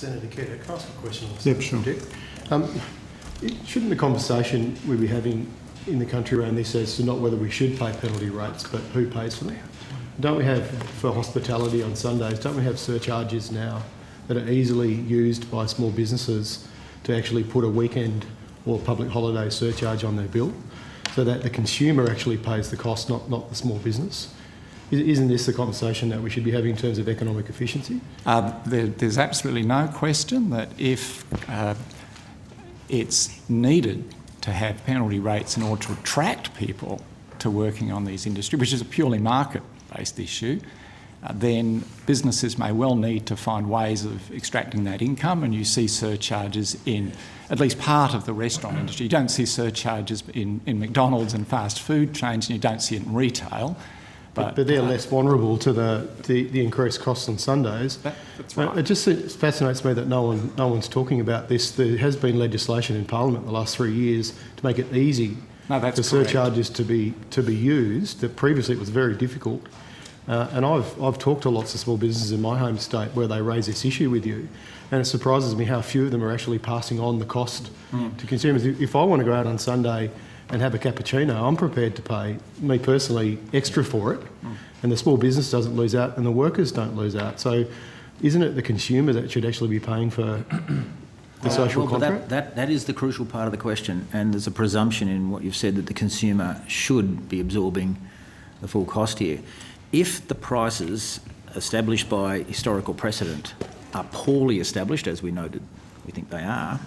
Senator Ketter, can I ask a question on Yep, sure. Shouldn't the conversation we be having in the country around this as to not whether we should pay penalty rates, but who pays for them? Don't we have, for hospitality on Sundays, don't we have surcharges now that are easily used by small businesses to actually put a weekend or public holiday surcharge on their bill so that the consumer actually pays the cost, not the small business? Isn't this the conversation that we should be having in terms of economic efficiency? There's absolutely no question that if it's needed to have penalty rates in order to attract people to working on these industries, which is a purely market-based issue, then businesses may well need to find ways of extracting that income, and you see surcharges in at least part of the restaurant industry. You don't see surcharges in McDonald's and fast food chains, and you don't see it in retail. But they're less vulnerable to the increased costs on Sundays. That's right. It just fascinates me that no one's talking about this. There has been legislation in Parliament the last 3 years to make it easy for surcharges to be used. That previously it was very difficult. And I've talked to lots of small businesses in my home state where they raise this issue with you, and it surprises me how few of them are actually passing on the cost to consumers. If I want to go out on Sunday and have a cappuccino, I'm prepared to pay, me personally, extra for it, and the small business doesn't lose out and the workers don't lose out. So isn't it the consumer that should actually be paying for the social contract? That is the crucial part of the question, and there's a presumption in what you've said that the consumer should be absorbing the full cost here. If the prices established by historical precedent are poorly established, as we noted, we think they are,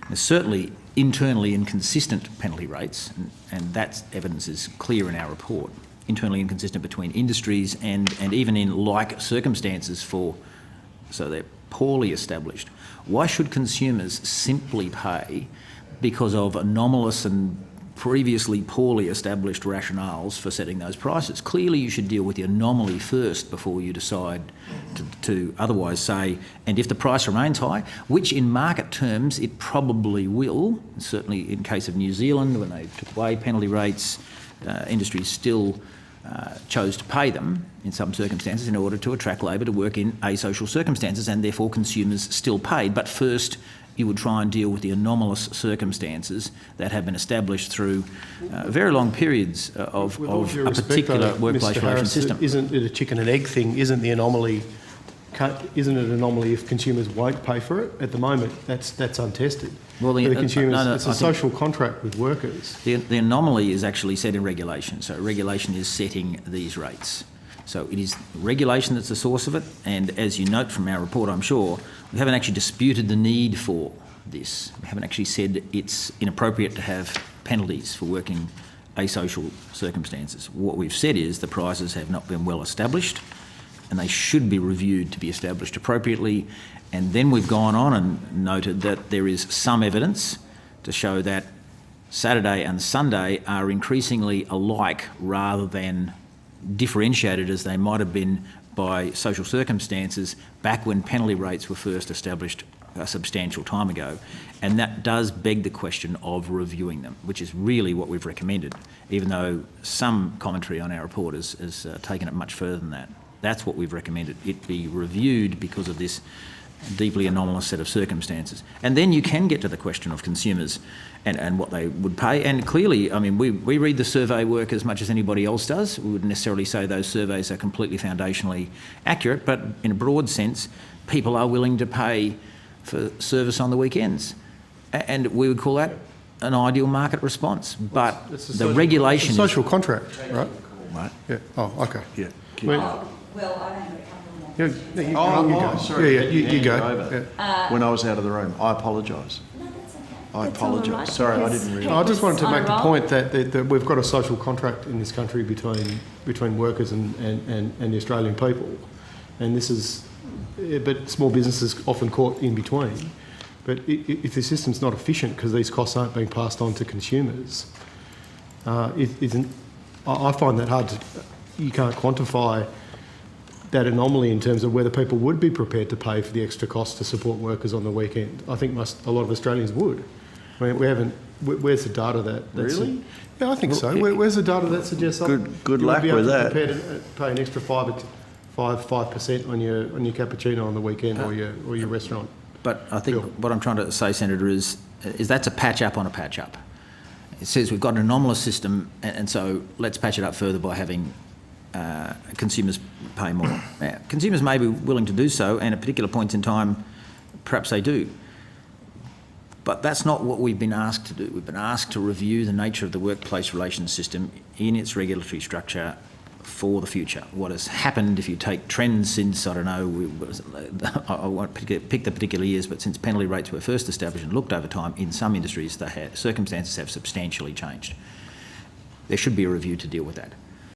there's certainly internally inconsistent penalty rates, and that evidence is clear in our report, internally inconsistent between industries and even in like circumstances so they're poorly established. Why should consumers simply pay because of anomalous and previously poorly established rationales for setting those prices? Clearly you should deal with the anomaly first before you decide to otherwise say, and if the price remains high, which in market terms it probably will, certainly in case of New Zealand when they took away penalty rates, industries still chose to pay them in some circumstances in order to attract labour to work in asocial circumstances, and therefore consumers still paid. But first you would try and deal with the anomalous circumstances that have been established through very long periods of a particular workplace relation system. Isn't it a chicken and egg thing? Isn't it an anomaly if consumers won't pay for it? At the moment, that's untested. Well, the consumers, it's a social contract with workers. The anomaly is actually set in regulation. So regulation is setting these rates. So it is regulation that's the source of it, and as you note from our report, I'm sure, we haven't actually disputed the need for this. We haven't actually said it's inappropriate to have penalties for working asocial circumstances. What we've said is the prices have not been well established and they should be reviewed to be established appropriately, and then we've gone on and noted that there is some evidence to show that Saturday and Sunday are increasingly alike rather than differentiated as they might have been by social circumstances back when penalty rates were first established a substantial time ago. And that does beg the question of reviewing them, which is really what we've recommended, even though some commentary on our report has taken it much further than that. That's what we've recommended. It be reviewed because of this deeply anomalous set of circumstances. And then you can get to the question of consumers and what they would pay. And clearly, I mean, we read the survey work as much as anybody else does. We wouldn't necessarily say those surveys are completely foundationally accurate, but in a broad sense, people are willing to pay for service on the weekends. And we would call that an ideal market response. But the regulation... It's a social contract, right? Right. Yeah. Oh, okay. Yeah. Well, I don't have a couple more. Sorry. You go. Yeah. When I was out of the room, I apologise. No, that's okay. I That's all apologise. right, Sorry, I because didn't realise. I just wanted to on make a the roll. point that we've got a social contract in this country between workers and the Australian people, and this is, but small businesses often caught in between. But if the system's not efficient because these costs aren't being passed on to consumers, I find that hard to. You can't quantify that anomaly in terms of whether people would be prepared to pay for the extra cost to support workers on the weekend. I think a lot of Australians would. I mean, we haven't. Where's the data that? Really? Yeah, I think so. Where's the data that suggests Good you luck would be able with to that. prepare to pay an extra $5 5% on your cappuccino on the weekend or your restaurant. But I think what I'm trying to say, Senator, is that's a patch up on a patch up. It says we've got an anomalous system, and so let's patch it up further by having consumers pay more. Now, consumers may be willing to do so, and at particular points in time, perhaps they do. But that's not what we've been asked to do. We've been asked to review the nature of the workplace relations system in its regulatory structure for the future. What has happened, if you take trends since, I don't know, I won't pick the particular years, but since penalty rates were first established and looked over time, in some industries, circumstances have substantially changed. There should be a review to deal with that.